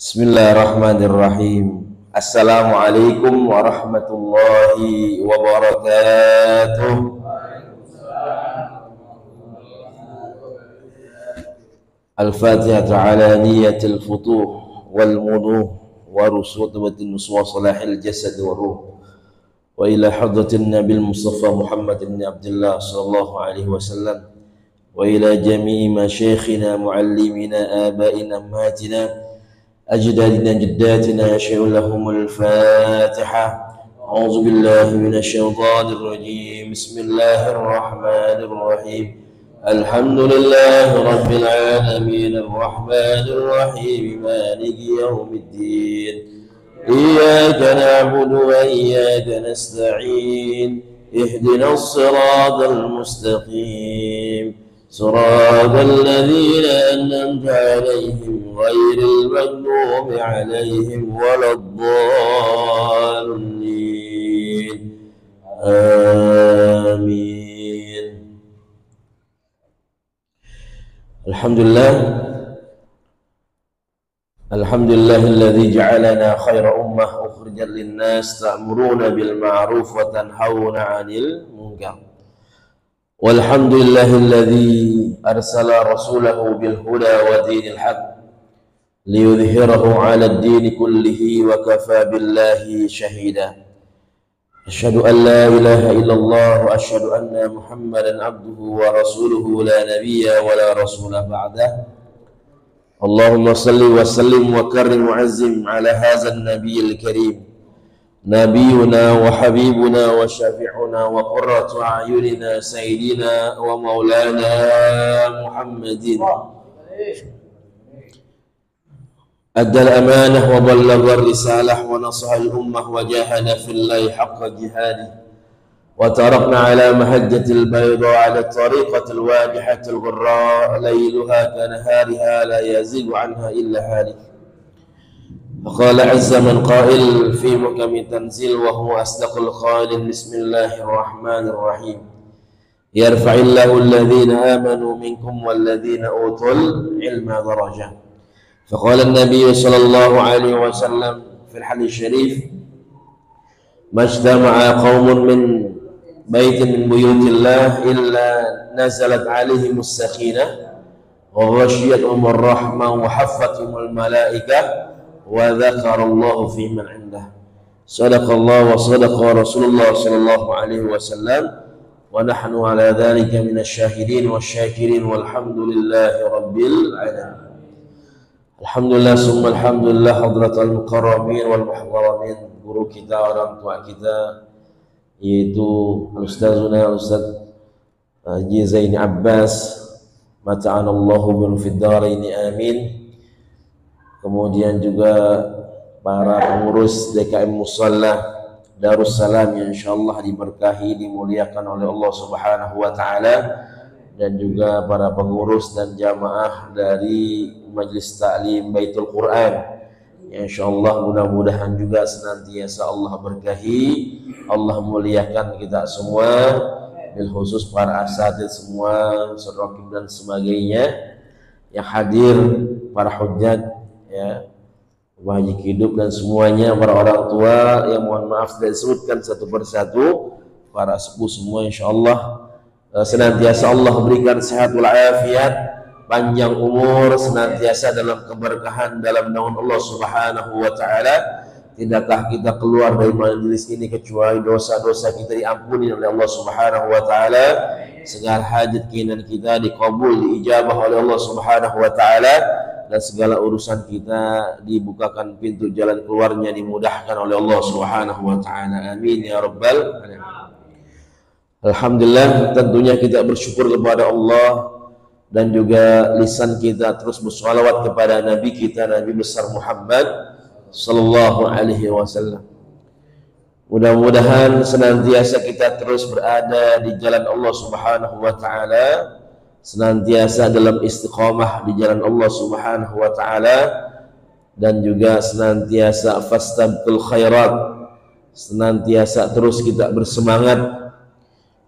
Bismillahirrahmanirrahim. Assalamualaikum warahmatullahi wabarakatuh. Al-Fatihah ala niyatil futuh wal munuh wa rusutabatin wa salahil jasad wa ruh wa ila hadratin nabil mustafa Muhammad ibn Abdullah sallallahu alaihi wasallam wa ila jami'i masyayikhina muallimina abaina ammatina أجدادنا جداتنا يشهد لهم الفاتحة. أعوذ بالله من الشيطان الرجيم. بسم الله الرحمن الرحيم. الحمد لله رب العالمين الرحمن الرحيم مالك يوم الدين إياك نعبد وإياك نستعين اهدنا الصراط المستقيم صراط الذين أنعمت عليهم غير المغضوب عليهم ولا الضالين آمين. الحمد لله الذي جعلنا خير أمة أخرجت للناس تأمرون بالمعروف وتنهون عن المنكر والحمد لله الذي أرسل رسوله بالهدى ودين الحق ليظهره على الدين كله وكفى بالله شهيدا. أشهد أن لا إله إلا الله وأشهد أن محمدا عبده ورسوله لا نبي ولا رسول بعده. اللهم صل وسلم وكرم وعزم على هذا النبي الكريم نبينا وحبيبنا وشفيعنا وقرة أعيننا سيدنا ومولانا محمد أدى الأمانة وبلغ الرسالة ونصح الأمة وجاهد في الله حق جهاده وتركنا على محجة البيضاء على الطريقة الواضحة الغراء ليلها كنهارها لا يزيغ عنها إلا هالك. فقال عز من قائل في محكم التنزيل وهو أصدق القائل. بسم الله الرحمن الرحيم. يرفع الله الذين آمنوا منكم والذين أوتوا العلم درجة. فقال النبي صلى الله عليه وسلم في الحديث الشريف ما اجتمع قوم من بيت من بيوت الله إلا نزلت عليهم السكينة وغشيتهم الرحمة وحفتهم الملائكة وذكر الله في من عنده. صدق الله وصدق رسول الله صلى الله عليه وسلم ونحن على ذلك من الشاهدين والشاكرين والحمد لله رب العالمين. Alhamdulillah summa alhamdulillah hadratal mukarramin wal muhtaраmin, guru kita, orang tua kita yaitu Ustazuna Ustaz Haji Zaini Abbas mata'anallahu bil fiddaraini amin. Kemudian juga para pengurus DKM Musalla Darussalam yang insyaallah diberkahi, dimuliakan oleh Allah Subhanahu wa taala, dan juga para pengurus dan jamaah dari Majelis Ta'lim Baitul Quran yang insyaallah mudah-mudahan juga senantiasa Allah berkahi, Allah muliakan kita semua, bil khusus para asatidz semua, saudara dan sebagainya yang hadir, para hujjat ya, Pak Haji Kidub dan semuanya, para orang tua yang mohon maaf tidak disebutkan satu persatu, para sepuh semua insyaallah senantiasa Allah berikan sehat walafiat, panjang umur, senantiasa dalam keberkahan dalam naungan Allah Subhanahu wa taala. Tidakkah kita keluar dari majelis ini kecuali dosa-dosa kita diampuni oleh Allah Subhanahu wa taala, segala hajat keinginan kita dikabul, diijabah oleh Allah Subhanahu wa taala, dan segala urusan kita dibukakan pintu jalan keluarnya, dimudahkan oleh Allah Subhanahu wa taala. Amin ya rabbal alamin. Alhamdulillah, tentunya kita bersyukur kepada Allah dan juga lisan kita terus bersolawat kepada Nabi kita, Nabi besar Muhammad sallallahu alaihi wasallam. Mudah-mudahan senantiasa kita terus berada di jalan Allah Subhanahu wa taala, senantiasa dalam istiqamah di jalan Allah Subhanahu wa taala, dan juga senantiasa fastabqul khairat, senantiasa terus kita bersemangat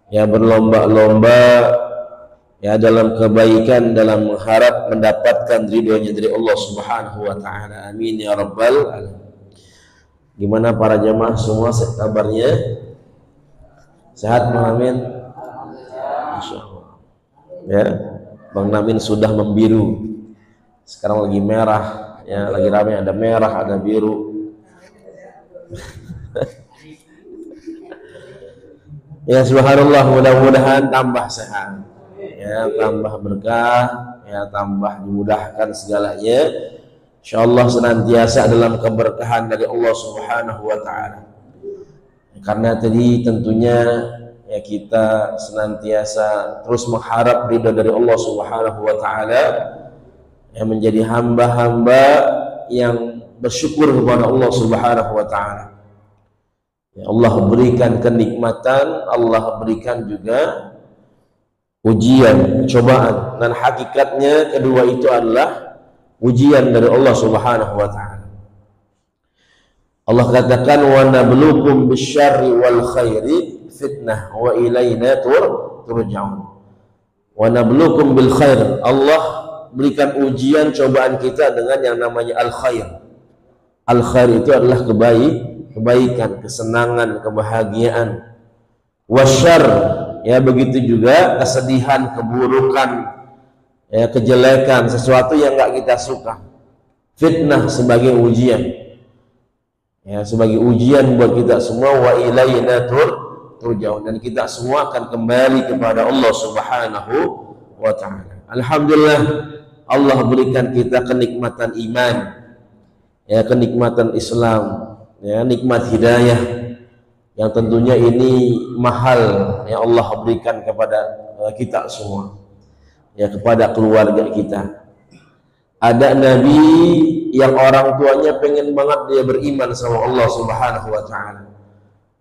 ya, berlomba-lomba ya dalam kebaikan, dalam mengharap mendapatkan ridhonya dari Allah Subhanahu wa taala. Amin ya rabbal alamin. Gimana para jamaah semua kabarnya? Sehat Bang Amin? Insyaallah. Ya, Bang Namin sudah membiru. Sekarang lagi merah, ya lagi ramai, ada merah, ada biru. Ya subhanallah, mudah-mudahan tambah sehat, ya tambah berkah, ya tambah dimudahkan segalanya. Insyaallah senantiasa dalam keberkahan dari Allah Subhanahu wa taala. Karena tadi tentunya ya kita senantiasa terus mengharap ridha dari Allah Subhanahu wa taala, yang menjadi hamba-hamba yang bersyukur kepada Allah Subhanahu wa taala. Ya Allah berikan kenikmatan, Allah berikan juga ujian, cobaan, dan hakikatnya kedua itu adalah ujian dari Allah Subhanahu wa taala. Allah katakan wa nabluukum bisyarri wal khairi fitnah wa ilaina turja'un. Wa nabluukum bil khair. Allah berikan ujian, cobaan kita dengan yang namanya al khair. Al khair itu adalah kebaikan, kesenangan, kebahagiaan. Wasyarr, ya begitu juga kesedihan, keburukan, ya kejelekan, sesuatu yang enggak kita suka. Fitnah sebagai ujian, ya sebagai ujian buat kita semua. Wa ilaina turja'un, dan kita semua akan kembali kepada Allah Subhanahu wa taala. Alhamdulillah Allah berikan kita kenikmatan iman, ya kenikmatan Islam, ya nikmat hidayah yang tentunya ini mahal yang Allah berikan kepada kita semua, ya kepada keluarga kita. Ada nabi yang orang tuanya pengen banget dia beriman sama Allah Subhanahu wa taala.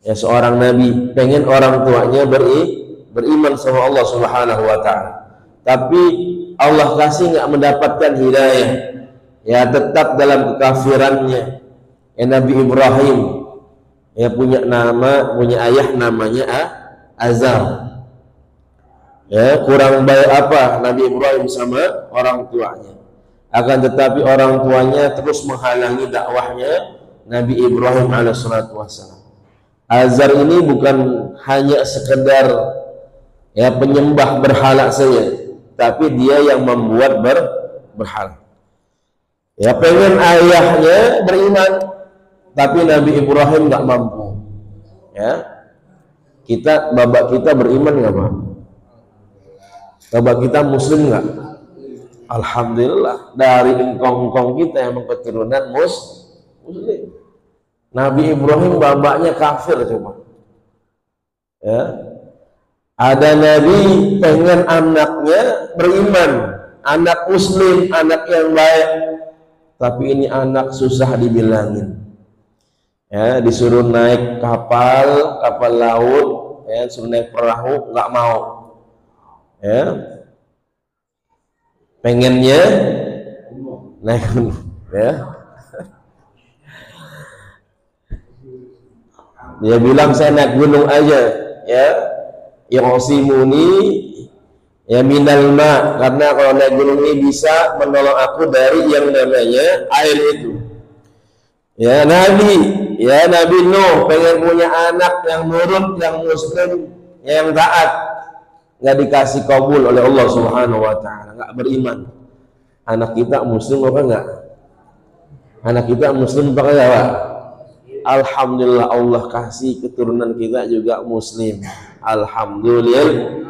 Ya seorang nabi pengen orang tuanya beriman sama Allah Subhanahu wa taala. Tapi Allah kasih nggak mendapatkan hidayah, ya tetap dalam kekafirannya. Ya Nabi Ibrahim, ya punya ayah namanya Azar. Ya kurang baik apa Nabi Ibrahim sama orang tuanya. Akan tetapi orang tuanya terus menghalangi dakwahnya Nabi Ibrahim alaihissalatu wassalam. Azar ini bukan hanya sekedar ya penyembah berhala saja, tapi dia yang membuat berhala. Ya pengen ayahnya beriman, tapi Nabi Ibrahim nggak mampu. Ya babak kita beriman nggak Pak? Babak kita muslim nggak? Alhamdulillah dari engkong-engkong kita yang keturunan muslim. Nabi Ibrahim babaknya kafir coba. Ya. Ada nabi pengen anaknya beriman, anak muslim, anak yang baik, tapi ini anak susah dibilangin. Ya, disuruh naik kapal laut, ya, suruh naik perahu nggak mau. Ya. Pengennya naik gunung, ya. Dia bilang saya naik gunung aja, ya. Yosimuni ya minal ma, karena kalau naik gunung ini bisa menolong aku dari yang namanya air itu. Ya Nabi Nuh pengen punya anak yang nurut, yang muslim, yang taat, nggak dikasih kabul oleh Allah Subhanahu wa taala, nggak beriman. Anak kita muslim apa enggak? Anak kita muslim apa enggak, Pak? Alhamdulillah Allah kasih keturunan kita juga muslim. Alhamdulillah.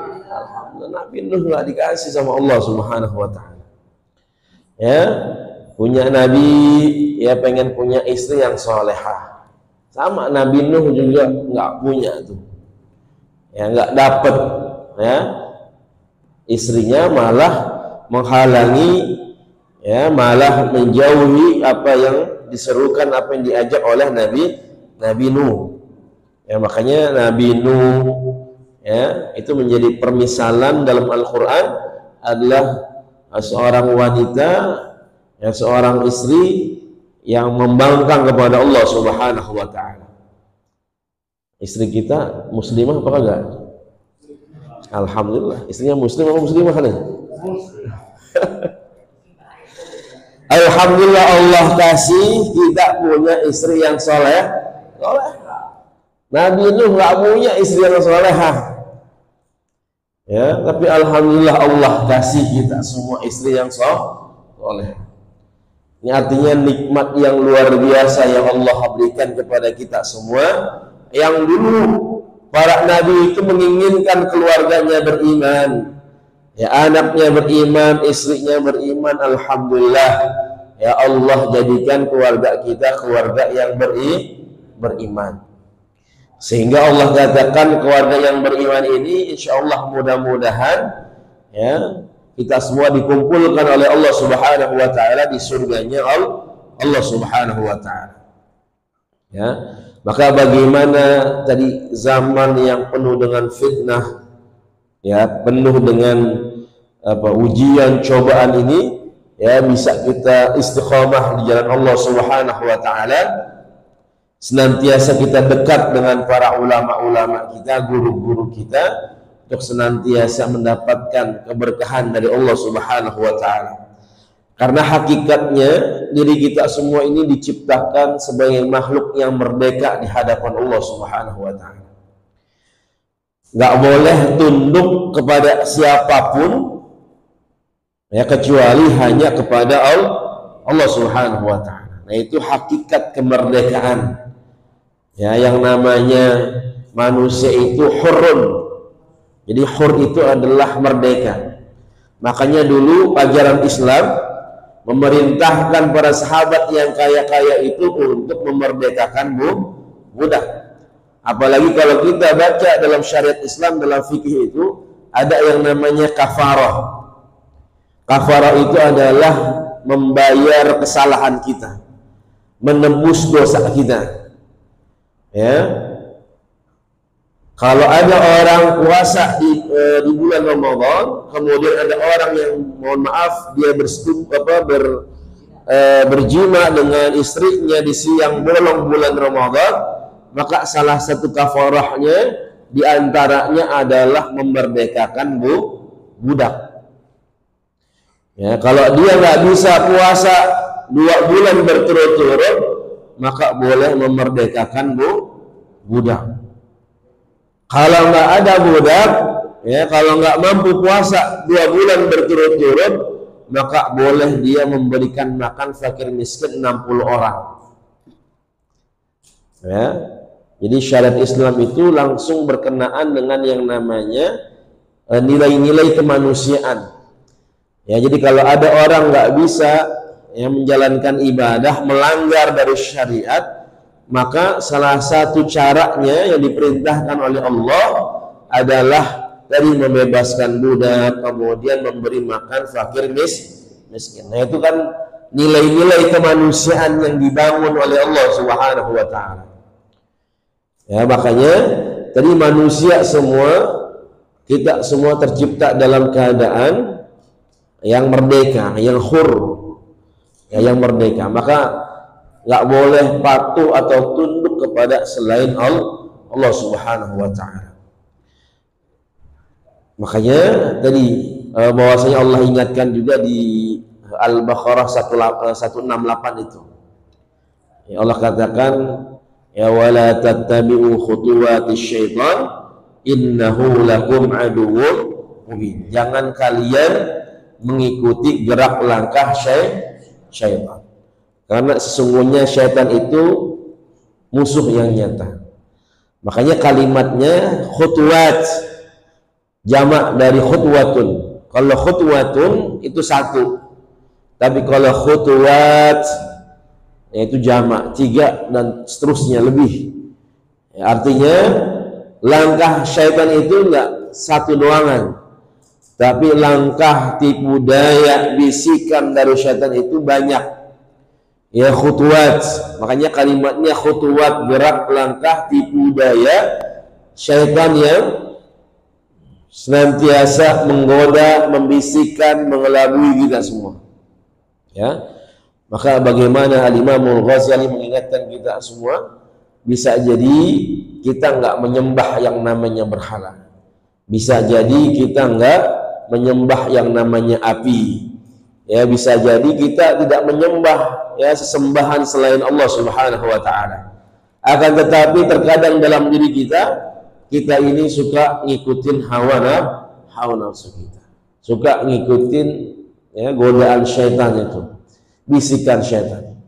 Nabi Nuh nggak dikasih sama Allah Subhanahu wa taala. Ya, punya nabi ya pengen punya istri yang solehah. Sama Nabi Nuh juga nggak punya tuh. Ya nggak dapet, ya. Istrinya malah menghalangi, ya malah menjauhi apa yang diserukan, apa yang diajak oleh Nabi Nuh. Ya makanya Nabi Nuh, ya itu menjadi permisalan dalam Al-Quran adalah seorang wanita, ya seorang istri yang membangkang kepada Allah Subhanahu wa taala. Istri kita muslimah apa enggak? Alhamdulillah. Istrinya muslim atau muslimah nih? Alhamdulillah Allah kasih tidak punya istri yang soleh. Nabi Nuh nggak punya istri yang solehah. Ya, tapi alhamdulillah Allah kasih kita semua istri yang soleh. Ini artinya nikmat yang luar biasa yang Allah berikan kepada kita semua. Yang dulu para nabi itu menginginkan keluarganya beriman, ya anaknya beriman, istrinya beriman. Alhamdulillah, ya Allah jadikan keluarga kita keluarga yang beriman. Sehingga Allah katakan keluarga yang beriman ini insya Allah mudah-mudahan ya kita semua dikumpulkan oleh Allah Subhanahu wa taala di surganya Allah Subhanahu wa taala. Ya. Maka bagaimana tadi zaman yang penuh dengan fitnah, ya penuh dengan ujian cobaan ini, ya bisa kita istiqamah di jalan Allah Subhanahu wa taala. Senantiasa kita dekat dengan para ulama-ulama kita, guru-guru kita, untuk senantiasa mendapatkan keberkahan dari Allah Subhanahu wa taala. Karena hakikatnya diri kita semua ini diciptakan sebagai makhluk yang merdeka di hadapan Allah Subhanahu wa taala. Nggak boleh tunduk kepada siapapun ya kecuali hanya kepada Allah Subhanahu wa taala. Nah, itu hakikat kemerdekaan. Ya, yang namanya manusia itu hurun. Jadi hur itu adalah merdeka. Makanya dulu ajaran Islam memerintahkan para sahabat yang kaya-kaya itu untuk memerdekakan budak. Apalagi kalau kita baca dalam syariat Islam, dalam fikih itu ada yang namanya kafarah. Kafarah itu adalah membayar kesalahan kita, menembus dosa kita. Ya, kalau ada orang puasa di bulan Ramadan, kemudian ada orang yang mohon maaf dia berjima dengan istrinya di siang bolong bulan Ramadan, maka salah satu kafarahnya diantaranya adalah memerdekakan budak. Ya, kalau dia nggak bisa puasa 2 bulan berturut-turut, maka boleh memerdekakan budak. Kalau nggak ada budak, ya kalau nggak mampu puasa 2 bulan berturut-turut, maka boleh dia memberikan makan fakir miskin 60 orang. Ya, jadi syariat Islam itu langsung berkenaan dengan yang namanya nilai-nilai kemanusiaan. Ya, jadi kalau ada orang nggak bisa yang menjalankan ibadah melanggar dari syariat, maka salah satu caranya yang diperintahkan oleh Allah adalah dari membebaskan budak, kemudian memberi makan fakir miskin. Nah, itu kan nilai-nilai kemanusiaan yang dibangun oleh Allah Subhanahu wa taala. Ya, makanya tadi manusia semua, kita semua tercipta dalam keadaan yang merdeka, yang hur. Ya, yang merdeka, maka nggak boleh patuh atau tunduk kepada selain Allah Subhanahu wa taala. Makanya tadi bahwasanya Allah ingatkan juga di Al-Baqarah 168 itu. Ya, Allah katakan ya wala tattabi'u khutuwatis syaitan innahu lakum aduwwun mubin. Jangan kalian mengikuti gerak langkah syaitan. Karena sesungguhnya syaitan itu musuh yang nyata. Makanya kalimatnya khutwat, jamak dari khutwatun. Kalau khutwatun itu satu, tapi kalau khutwat yaitu jamak 3 dan seterusnya lebih. Ya, artinya langkah syaitan itu enggak satu doangan, tapi langkah, tipu daya, bisikan dari syaitan itu banyak. Ya khutwat, makanya kalimatnya khutwat, gerak langkah tipu daya syaitan yang senantiasa menggoda, membisikkan, mengelabui kita semua. Ya, maka bagaimana Al-Imam Al-Ghazali mengingatkan kita semua, bisa jadi kita nggak menyembah yang namanya berhala, Bisa jadi kita enggak menyembah yang namanya api. Ya, bisa jadi kita tidak menyembah ya sesembahan selain Allah Subhanahu wa taala. Akan tetapi terkadang dalam diri kita ini suka ngikutin hawa nafsu kita. Suka ngikutin ya godaan syaitan itu, bisikan syaitan.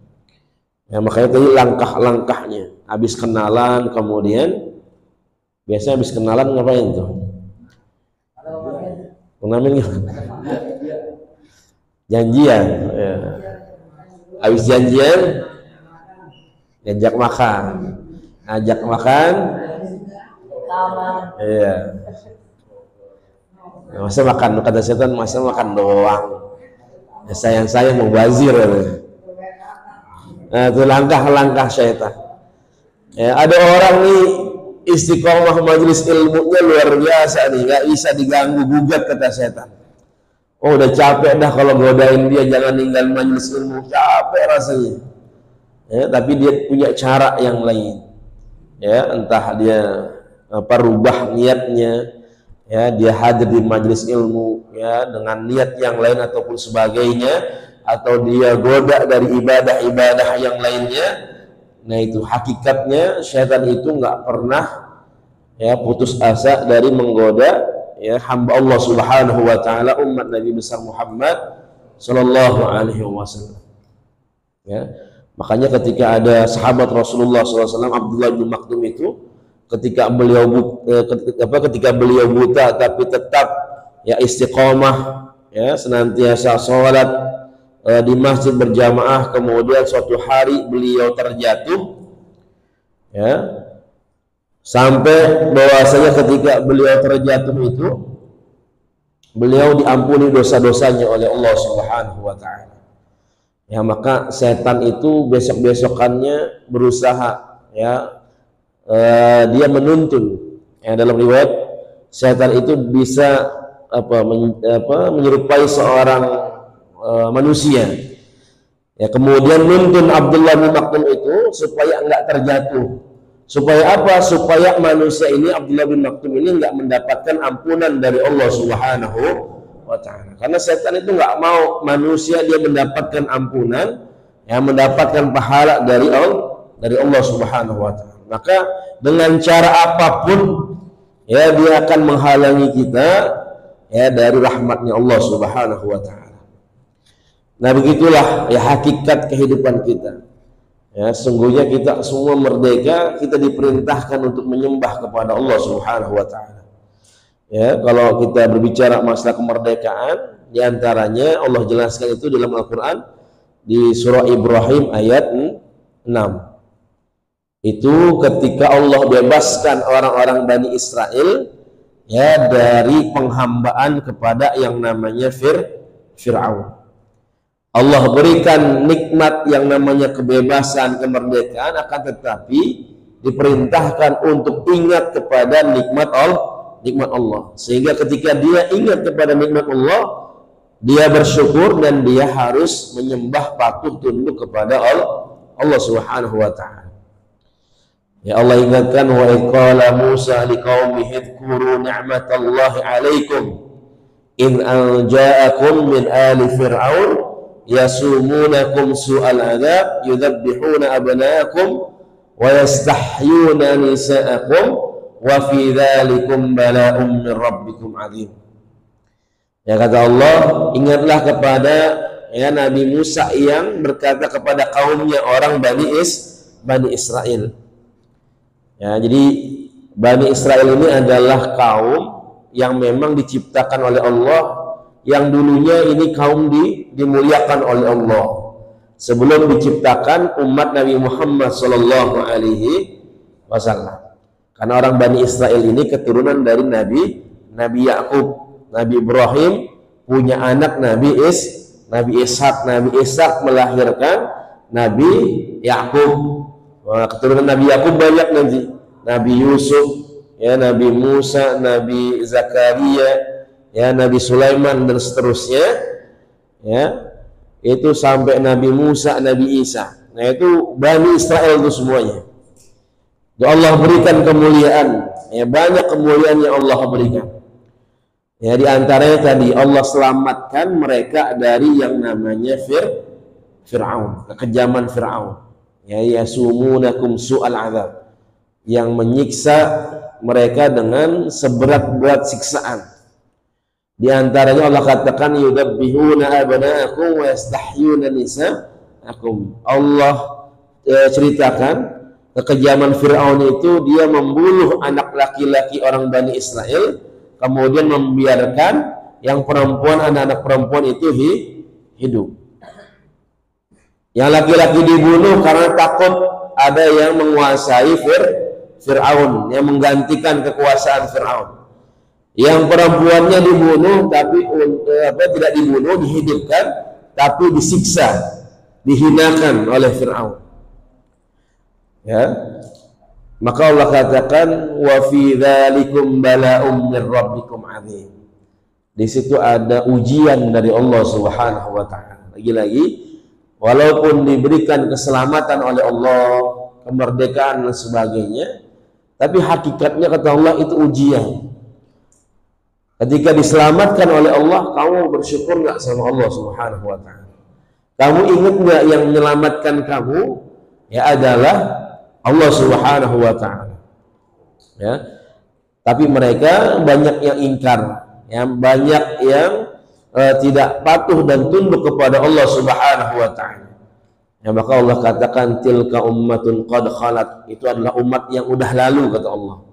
Ya, makanya tadi langkah-langkahnya. Habis kenalan kemudian biasanya habis kenalan ngapain tuh? Namanya janjian ya. Habis janjian ngajak makan iya. Masa makan, kata setan, masa makan doang ya, sayang mau bazir ya. Nah, itu langkah-langkah syaitan ya. Ada orang nih istiqomah majelis ilmunya luar biasa nih, nggak bisa diganggu gugat kata setan. Oh, udah capek dah kalau godain dia, jangan tinggal majelis ilmu, capek rasanya. Ya, tapi dia punya cara yang lain. Ya, entah dia rubah niatnya, ya dia hadir di majelis ilmu ya dengan niat yang lain ataupun sebagainya, atau dia goda dari ibadah-ibadah yang lainnya. Nah, itu hakikatnya syaitan itu nggak pernah ya putus asa dari menggoda ya hamba Allah Subhanahu wa taala, umat Nabi besar Muhammad sallallahu alaihi wasallam. Ya, makanya ketika ada sahabat Rasulullah SAW Abdullah bin Maktum itu ketika beliau buta tapi tetap ya istiqomah ya senantiasa sholat di masjid berjamaah, kemudian suatu hari beliau terjatuh ya, sampai bahwasanya ketika beliau terjatuh itu beliau diampuni dosa-dosanya oleh Allah Subhanahu wa taala. Ya, maka setan itu besok-besokannya berusaha ya dia menuntun. Ya, dalam riwayat setan itu bisa menyerupai seorang manusia. Ya, kemudian nuntun Abdullah bin Maktum itu supaya enggak terjatuh. Supaya apa? Supaya manusia ini, Abdullah bin Maktum ini enggak mendapatkan ampunan dari Allah Subhanahu wa ta'ala. Karena setan itu enggak mau manusia dia mendapatkan ampunan, ya mendapatkan pahala dari Allah Subhanahu wa ta'ala. Maka dengan cara apapun ya dia akan menghalangi kita ya dari rahmatnya Allah Subhanahu wa ta'ala. Nah, begitulah ya hakikat kehidupan kita. Ya, sungguhnya kita semua merdeka, kita diperintahkan untuk menyembah kepada Allah Subhanahu wa taala. Ya, kalau kita berbicara masalah kemerdekaan, di antaranya Allah jelaskan itu dalam Al-Qur'an di surah Ibrahim ayat 6. Itu ketika Allah bebaskan orang-orang Bani Israel ya dari penghambaan kepada yang namanya Fir'aun. Allah berikan nikmat yang namanya kebebasan, kemerdekaan, akan tetapi diperintahkan untuk ingat kepada nikmat Allah. Sehingga ketika dia ingat kepada nikmat Allah, dia bersyukur dan dia harus menyembah, patuh, tunduk kepada Allah Subhanahu wa ta'ala. Ya, Allah ingatkan, wa qala Musa liqaumihi dzkuru ni'matallahi 'alaikum in anja'akum min ali fir'aun yasumunakum su'al adzab yudzabbihuna abnaakum wa yastahyuna nisaakum wa fi dzalikum bala'un min rabbikum 'adzim. Ya, kata Allah, ingatlah kepada ya Nabi Musa yang berkata kepada kaumnya orang Bani Israel. Ya, jadi Bani Israel ini adalah kaum yang memang diciptakan oleh Allah, yang dulunya ini kaum dimuliakan oleh Allah. Sebelum diciptakan umat Nabi Muhammad sallallahu alaihi wasallam. Karena orang Bani Israel ini keturunan dari Nabi Yakub. Nabi Ibrahim punya anak Nabi Ishak. Nabi Ishak melahirkan Nabi Yakub. Nah, keturunan Nabi Yakub banyak nanti. Nabi Yusuf, ya Nabi Musa, Nabi Zakaria, ya Nabi Sulaiman dan seterusnya. Ya, itu sampai Nabi Musa, Nabi Isa. Nah, itu Bani Israel itu semuanya. Allah berikan kemuliaan, ya banyak kemuliaan yang Allah berikan. Ya, di antaranya tadi Allah selamatkan mereka dari yang namanya Fir'aun, kekejaman Fir'aun. Ya, yasumunakum su'al azab, yang menyiksa mereka dengan seberat-berat siksaan. Di antaranya Allah katakan yudabbihuna abna'akum wa yastahyuna nisa'akum. Allah ceritakan kekejaman Fir'aun itu, dia membunuh anak laki-laki orang Bani Israel, kemudian membiarkan yang perempuan, anak-anak perempuan itu hidup. Yang laki-laki dibunuh karena takut ada yang menguasai Fir'aun, yang menggantikan kekuasaan Fir'aun. Yang perempuannya dibunuh, tapi tidak dibunuh, dihidupkan, tapi disiksa, dihinakan oleh Fir'aun. Ya, maka Allah katakan wa fi dzalikum bala'um min rabbikum 'adzim. Di situ ada ujian dari Allah Subhanahu wa taala. Lagi-lagi, walaupun diberikan keselamatan oleh Allah, kemerdekaan dan sebagainya, tapi hakikatnya kata Allah itu ujian. Ketika diselamatkan oleh Allah, kamu bersyukur nggak sama Allah Subhanahu wa taala? Kamu ingat nggak yang menyelamatkan kamu ya adalah Allah Subhanahu wa taala. Ya. Tapi mereka banyak yang ingkar, ya, banyak yang tidak patuh dan tunduk kepada Allah Subhanahu wa taala. Ya, maka Allah katakan tilka ummatun qad khalat, itu adalah umat yang udah lalu kata Allah.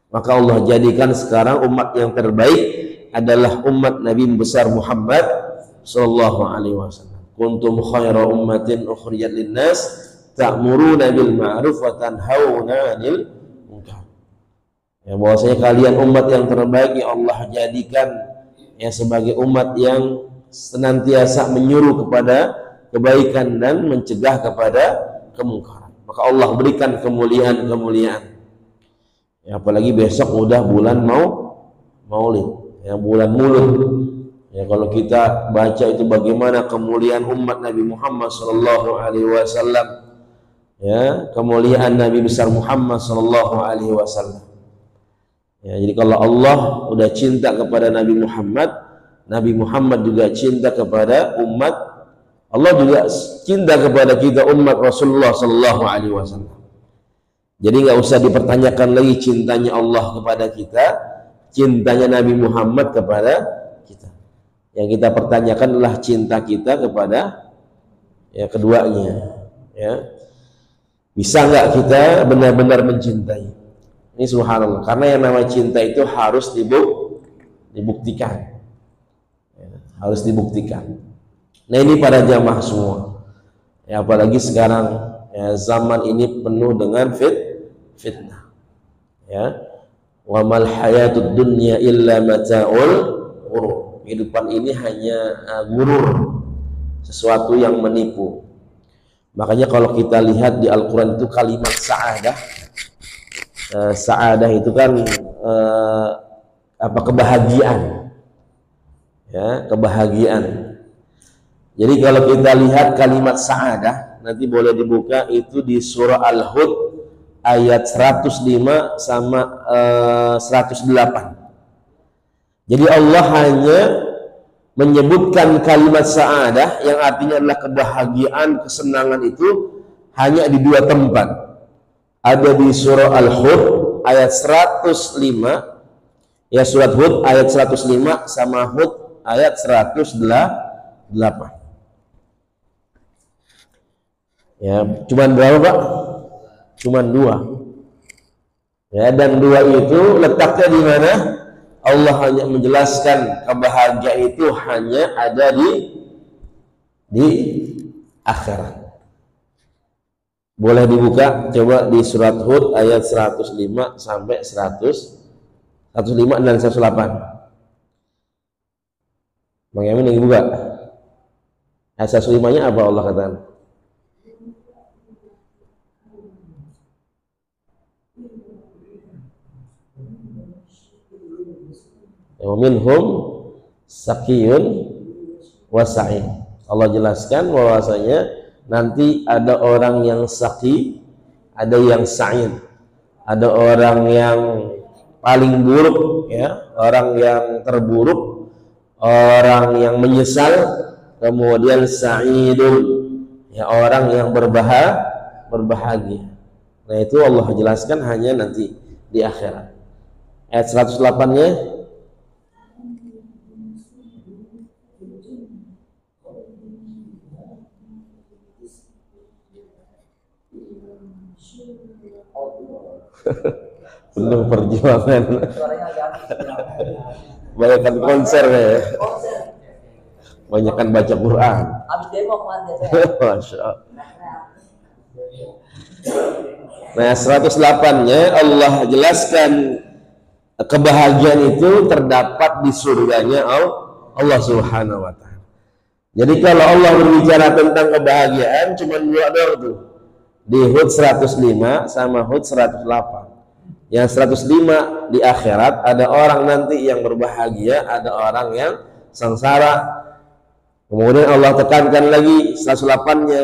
Maka Allah jadikan sekarang umat yang terbaik adalah umat Nabi besar Muhammad sallallahu alaihi wasallam. Kuntum khaira ummatin ukhrijat linnas ta'muruna bil ma'ruf wa tanhauna 'anil munkar. Ya, bahwasanya kalian umat yang terbaik yang Allah jadikan ya sebagai umat yang senantiasa menyuruh kepada kebaikan dan mencegah kepada kemungkaran. Maka Allah berikan kemuliaan-kemuliaan. Ya, apalagi besok udah bulan Maulid, ya, bulan Mulud. Ya, kalau kita baca itu bagaimana kemuliaan umat Nabi Muhammad sallallahu alaihi wasallam. Ya, kemuliaan Nabi besar Muhammad sallallahu alaihi wasallam. Ya, jadi kalau Allah udah cinta kepada Nabi Muhammad juga cinta kepada umat, Allah juga cinta kepada kita umat Rasulullah sallallahu alaihi wasallam. Jadi nggak usah dipertanyakan lagi cintanya Allah kepada kita, cintanya Nabi Muhammad kepada kita. Yang kita pertanyakan adalah cinta kita kepada ya keduanya. Ya, bisa nggak kita benar-benar mencintai? Ini subhanallah. Karena yang namanya cinta itu harus dibuktikan. Ya, harus dibuktikan. Nah ini para jamaah semua. Ya, apalagi sekarang ya, zaman ini penuh dengan fitnah. Ya, wa mal hayatud dunya illa mata'ul ghurur. Kehidupan ini hanya gurur, sesuatu yang menipu. Makanya kalau kita lihat di Al-Quran itu kalimat sa'adah, sa'adah itu kan kebahagiaan, ya, kebahagiaan. Jadi kalau kita lihat kalimat sa'adah, nanti boleh dibuka itu di surah Al-Hud ayat 105 sama 108. Jadi Allah hanya menyebutkan kalimat sa'adah yang artinya adalah kebahagiaan, kesenangan itu hanya di dua tempat. Ada di surah Al-Hud ayat 105, ya surat Hud ayat 105 sama Hud ayat 108. Ya, cuman berapa Pak? Cuman dua. Ya, dan dua itu letaknya di mana? Allah hanya menjelaskan kebahagiaan itu hanya ada di akhirat. Boleh dibuka coba di surat Hud ayat 105 sampai 105 dan 108. Bang Yamin yang buka. Ayat 105-nya apa Allah katakan? Minhum sakiyun wasa'in. Allah jelaskan bahwasanya nanti ada orang yang saki, ada yang sa'in, ada orang yang paling buruk, ya, orang yang terburuk, orang yang menyesal. Kemudian sa'idun, ya, orang yang berbahagia. Nah, itu Allah jelaskan hanya nanti di akhirat. Ayat 108-nya, penuh perjuangan. Banyakkan konser ya. Banyakkan baca Quran. Habis demo kemarin. Masya Allah. Nah, 108-nya Allah jelaskan kebahagiaan itu terdapat di surganya Allah Subhanahu wa ta'ala. Jadi kalau Allah berbicara tentang kebahagiaan cuma dua doang tuh. Di Hud 105 sama Hud 108. Yang 105 di akhirat ada orang nanti yang berbahagia, ada orang yang sengsara. Kemudian Allah tekankan lagi 108-nya,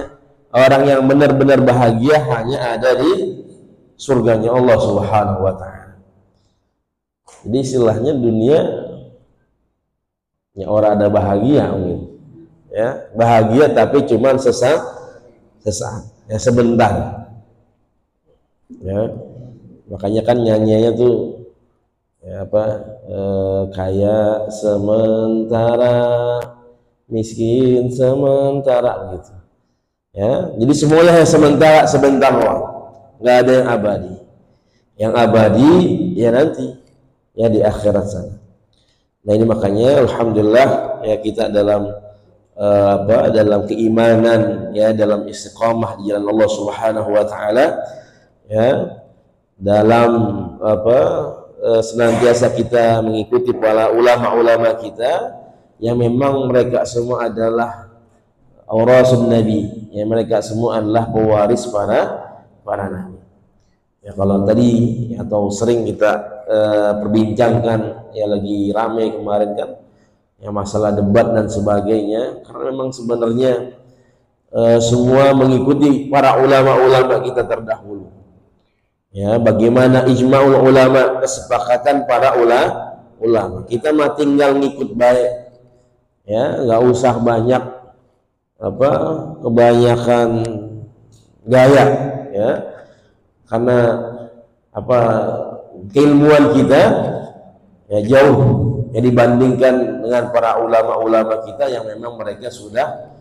orang yang benar-benar bahagia hanya ada di surganya Allah Subhanahu wa ta'ala. Jadi istilahnya dunia ya orang ada bahagia mungkin. Ya, bahagia tapi cuma sesaat, ya sebentar. Ya. Makanya kan nyanyiannya tuh ya apa? Kaya sementara, miskin sementara gitu. Ya, jadi semuanya sementara, sebentar doang. Nggak ada yang abadi. Yang abadi ya nanti ya di akhirat sana. Nah, ini makanya alhamdulillah ya kita dalam dalam keimanan ya, dalam istiqamah di jalan Allah Subhanahu wa taala ya, dalam senantiasa kita mengikuti para ulama-ulama kita yang memang mereka semua adalah aurasun nabi, ya, mereka semua adalah pewaris para nabi. Ya, kalau tadi atau sering kita perbincangkan ya, lagi ramai kemarin kan ya masalah debat dan sebagainya, karena memang sebenarnya semua mengikuti para ulama-ulama kita terdahulu. Ya, bagaimana ijma'ul ulama, kesepakatan para ulama. Kita mah tinggal ngikut baik. Ya, nggak usah banyak kebanyakan gaya ya. Karena keilmuan kita ya jauh ya dibandingkan dengan para ulama-ulama kita yang memang mereka sudah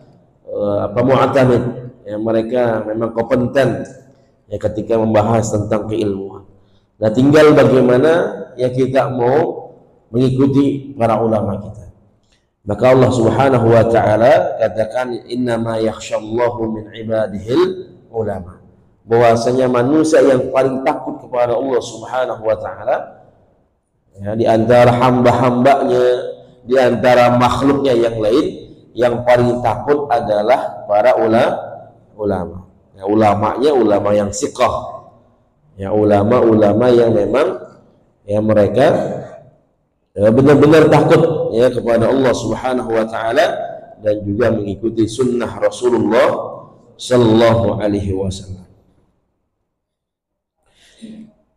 mu'tamid ya, mereka memang kompeten ya ketika membahas tentang keilmuan. Nah, tinggal bagaimana ya kita mau mengikuti para ulama kita. Maka Allah Subhanahu wa ta'ala katakan innama yakhshallahu min ibadihil ulama, bahwasanya manusia yang paling takut kepada Allah Subhanahu wa ta'ala ya, di antara hamba-hambanya, di antara makhluknya yang lain, yang paling takut adalah para ulama. Ya, ulamanya ulama yang siqah. Ya, ulama-ulama yang memang ya mereka ya, benar-benar takut ya kepada Allah Subhanahu wa ta'ala dan juga mengikuti sunnah Rasulullah sallallahu alaihi wasallam.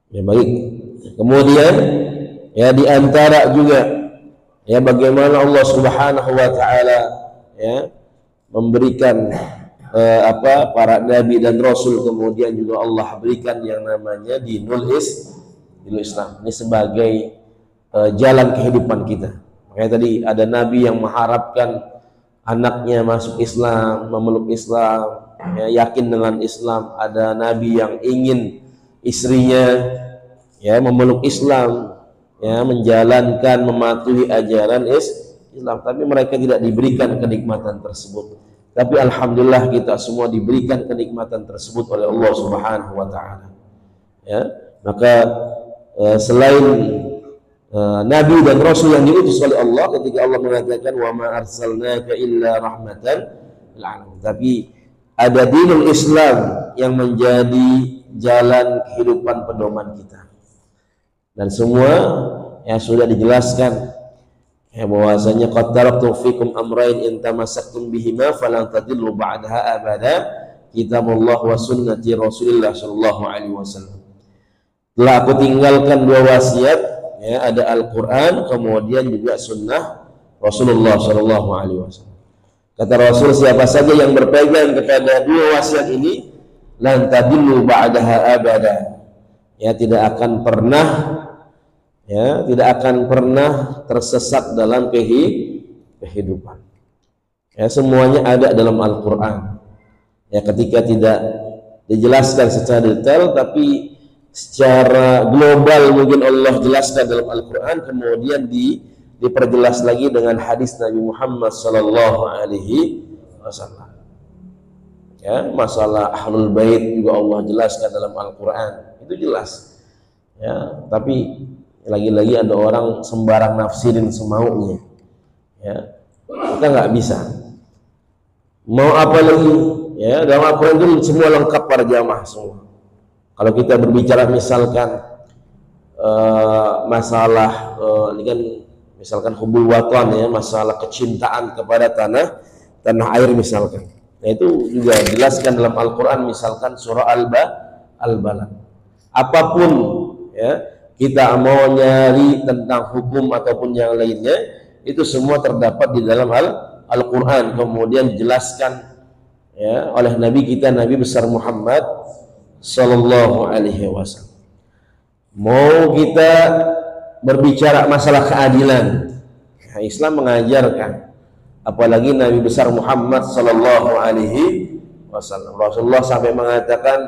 Ya, baik. Kemudian ya di antara juga ya bagaimana Allah Subhanahu wa ta'ala ya memberikan para nabi dan rasul, kemudian juga Allah berikan yang namanya dinul Islam. Ini sebagai jalan kehidupan kita. Makanya tadi ada nabi yang mengharapkan anaknya masuk Islam, memeluk Islam, ya, yakin dengan Islam. Ada nabi yang ingin istrinya ya memeluk Islam, ya, menjalankan, mematuhi ajaran Islam, tapi mereka tidak diberikan kenikmatan tersebut. Tapi alhamdulillah kita semua diberikan kenikmatan tersebut oleh Allah Subhanahu wa ta'ala. Ya, maka selain nabi dan rasul yang diutus oleh Allah, ketika Allah mengatakan wa ma arsalnaka illa rahmatan lil alamin, tapi ada dinul Islam yang menjadi jalan kehidupan pedoman kita. Dan semua yang sudah dijelaskan ya, bahwasanya qad taraktu fikum amrayn in tamassaktum bihima falan tadillu ba'daha abada, kitabullah wa sunnati Rasulillah sallallahu alaihi wasallam. Telah aku tinggalkan dua wasiat Ya, ada Al-Quran, kemudian juga sunnah Rasulullah Shallallahu Alaihi Wasallam. Kata Rasul, siapa saja yang berpegang kepada dua wasiat ini, lan tadillu ba'daha abada. Ya, tidak akan pernah tersesat dalam kehidupan. Ya, semuanya ada dalam Al-Quran. Ya, ketika tidak dijelaskan secara detail, tapi secara global mungkin Allah jelaskan dalam Al-Quran, kemudian diperjelas lagi dengan hadis Nabi Muhammad Sallallahu Alaihi Wasallam. Ya, masalah Ahlul Bait juga Allah jelaskan dalam Al-Quran, itu jelas. Ya, tapi lagi-lagi ada orang sembarang nafsirin semaunya. Ya, kita nggak bisa. Mau apa lagi? Ya, dalam Al-Quran itu semua lengkap para jamaah semua. Kalau kita berbicara misalkan masalah ini kan misalkan hubul watan, ya, masalah kecintaan kepada tanah air misalkan. Nah, itu juga dijelaskan dalam Al-Quran, misalkan surah Al-Balad. Apapun, ya, kita mau nyari tentang hukum ataupun yang lainnya, itu semua terdapat di dalam Al-Quran, kemudian dijelaskan, ya, oleh Nabi kita, Nabi besar Muhammad Sallallahu Alaihi Wasallam. Mau kita berbicara masalah keadilan, nah, Islam mengajarkan, apalagi Nabi besar Muhammad Sallallahu Alaihi Wasallam. Rasulullah sampai mengatakan,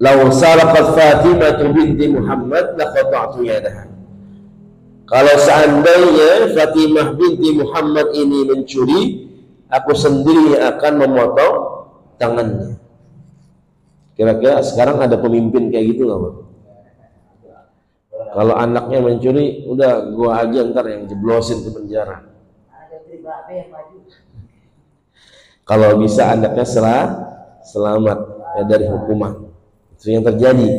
"Lau saraqat Fatimah binti Muhammad laqata'tu yadaha." Kalau seandainya Fatimah binti Muhammad ini mencuri, aku sendiri akan memotong tangannya. Kira-kira sekarang ada pemimpin kayak gitu nggak, Pak? Kalau anaknya mencuri, udah gua aja ntar yang jeblosin ke penjara. Kalau bisa anaknya selamat, ya, dari hukuman. Itu yang terjadi.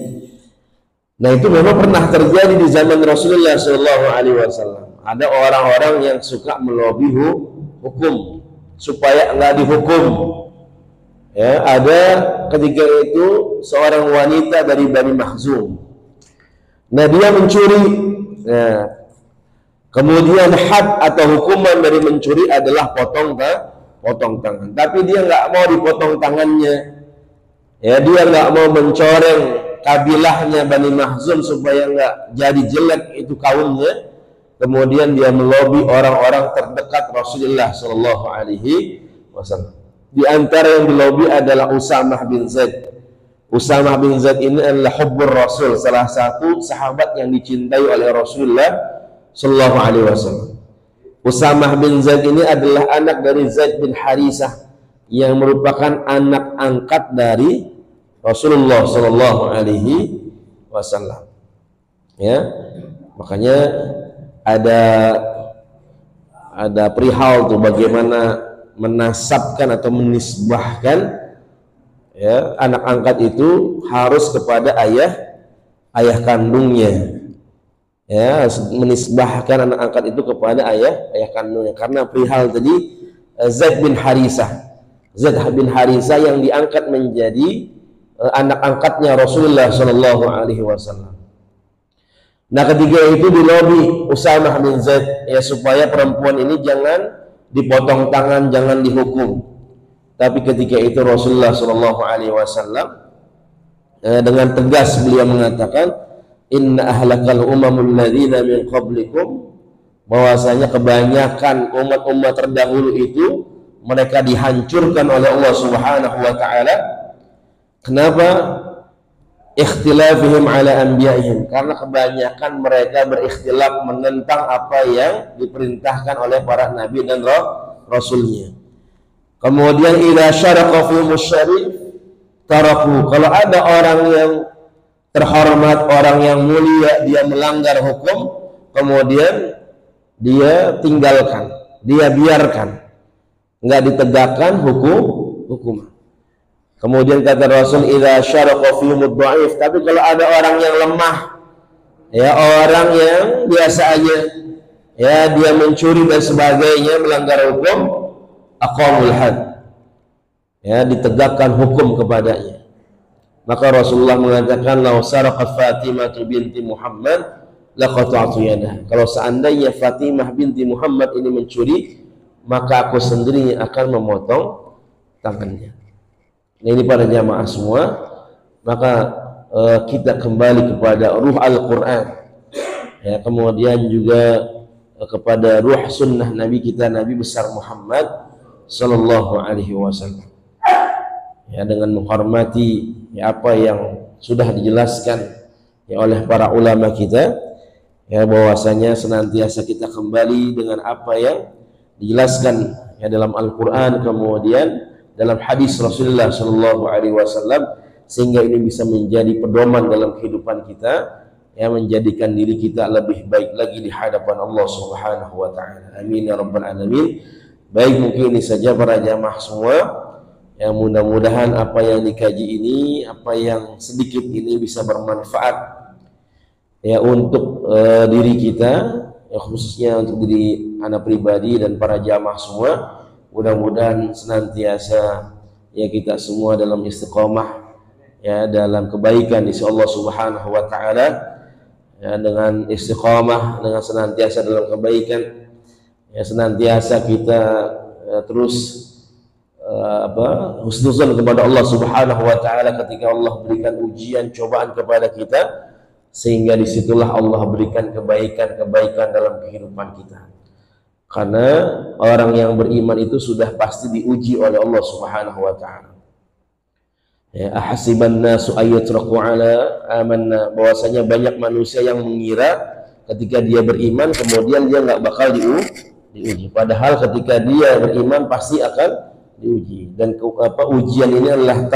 Nah, itu memang pernah terjadi di zaman Rasulullah SAW. Ada orang-orang yang suka melobi hukum supaya nggak dihukum. Ya, ada ketika itu seorang wanita dari Bani Makhzum. Nah, dia mencuri. Nah, kemudian had atau hukuman dari mencuri adalah potong tangan. Tapi dia nggak mau dipotong tangannya. Ya, dia nggak mau mencoreng kabilahnya Bani Makhzum supaya nggak jadi jelek itu kaumnya. Kemudian dia melobi orang-orang terdekat Rasulullah Shallallahu Alaihi Wasallam. Di antara yang dilobi adalah Usamah bin Zaid. Usamah bin Zaid ini adalah hubbur Rasul, salah satu sahabat yang dicintai oleh Rasulullah Shallallahu Alaihi Wasallam. Usamah bin Zaid ini adalah anak dari Zaid bin Harisah yang merupakan anak angkat dari Rasulullah Shallallahu Alaihi Wasallam. Ya, makanya ada perihal tuh bagaimana menasabkan atau menisbahkan, ya, anak angkat itu harus kepada ayah kandungnya. Ya, menisbahkan anak angkat itu kepada ayah kandungnya karena perihal tadi Zaid bin Harisah. Zaid bin Harisah yang diangkat menjadi anak angkatnya Rasulullah Shallallahu Alaihi Wasallam. Nah, ketika itu dilobi Usamah bin Zaid, ya, supaya perempuan ini jangan dipotong tangan, jangan dihukum. Tapi ketika itu Rasulullah Shallallahu Alaihi Wasallam dengan tegas beliau mengatakan, inna ahlakal umamul ladzina min qablikum, bahwasanya kebanyakan umat-umat terdahulu itu mereka dihancurkan oleh Allah Subhanahu wa taala. Kenapa? Ikhtilafihim ala anbiya'ihim, karena kebanyakan mereka berikhtilaf menentang apa yang diperintahkan oleh para nabi dan rasulnya. Kemudian idza syaraqa fi musyarif taraku, kalau ada orang yang terhormat, orang yang mulia, dia melanggar hukum, kemudian dia tinggalkan, dia biarkan, nggak ditegakkan hukum. Kemudian kata Rasul, idza syaraqa fi mudha'if, tapi kalau ada orang yang lemah, ya, orang yang biasa aja, ya, dia mencuri dan sebagainya, melanggar hukum, aqamul had, ya, ditegakkan hukum kepadanya. Maka Rasulullah mengatakan, lau saraqat Fatimah binti Muhammad laqata'tu yadah. Kalau seandainya Fatimah binti Muhammad ini mencuri, maka aku sendiri akan memotong tangannya. Nah, ini para jamaah semua, maka kita kembali kepada ruh Al-Quran, ya, kemudian juga kepada ruh sunnah Nabi kita, Nabi besar Muhammad Sallallahu Alaihi Wasallam, ya, dengan menghormati ya, apa yang sudah dijelaskan ya, oleh para ulama kita, ya, bahwasanya senantiasa kita kembali dengan apa yang dijelaskan ya, dalam Al-Quran, kemudian dalam hadis Rasulullah Sallallahu Alaihi Wasallam, sehingga ini bisa menjadi pedoman dalam kehidupan kita, ya, menjadikan diri kita lebih baik lagi di hadapan Allah Subhanahu wa Ta'ala. Amin ya rabbal alamin. Baik, mungkin ini saja para jamaah semua, yang mudah-mudahan apa yang dikaji ini, apa yang sedikit ini bisa bermanfaat ya untuk diri kita, ya, khususnya untuk diri anak pribadi dan para jamaah semua. Mudah-mudahan senantiasa ya kita semua dalam istiqomah ya, dalam kebaikan di sisi Allah Subhanahu wa Ta'ala, ya, dengan istiqomah, dengan senantiasa dalam kebaikan, ya, senantiasa kita terus husnuzan kepada Allah Subhanahu wa Ta'ala ketika Allah berikan ujian, cobaan kepada kita, sehingga disitulah Allah berikan kebaikan-kebaikan dalam kehidupan kita. Karena orang yang beriman itu sudah pasti diuji oleh Allah Subhanahu wa Ta'ala. Ya, ahasiban nasu ayyatraku ala amanna, bahwasanya banyak manusia yang mengira ketika dia beriman kemudian dia nggak bakal diuji. Padahal ketika dia beriman pasti akan diuji. Dan ujian ini adalah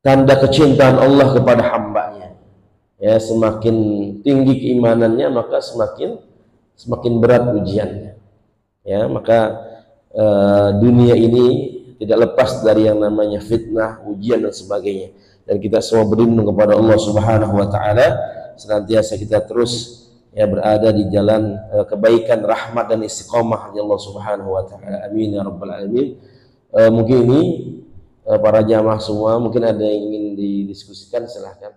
tanda kecintaan Allah kepada hambanya. Ya, semakin tinggi keimanannya maka semakin berat ujiannya. Ya, maka dunia ini tidak lepas dari yang namanya fitnah, ujian dan sebagainya. Dan kita semua berlindung kepada Allah Subhanahu wa Ta'ala, senantiasa kita terus ya berada di jalan kebaikan, rahmat dan istiqomah di Allah Subhanahu wa Ta'ala. Amin ya rabbal alamin. Mungkin ini para jamaah semua, mungkin ada yang ingin didiskusikan, silahkan.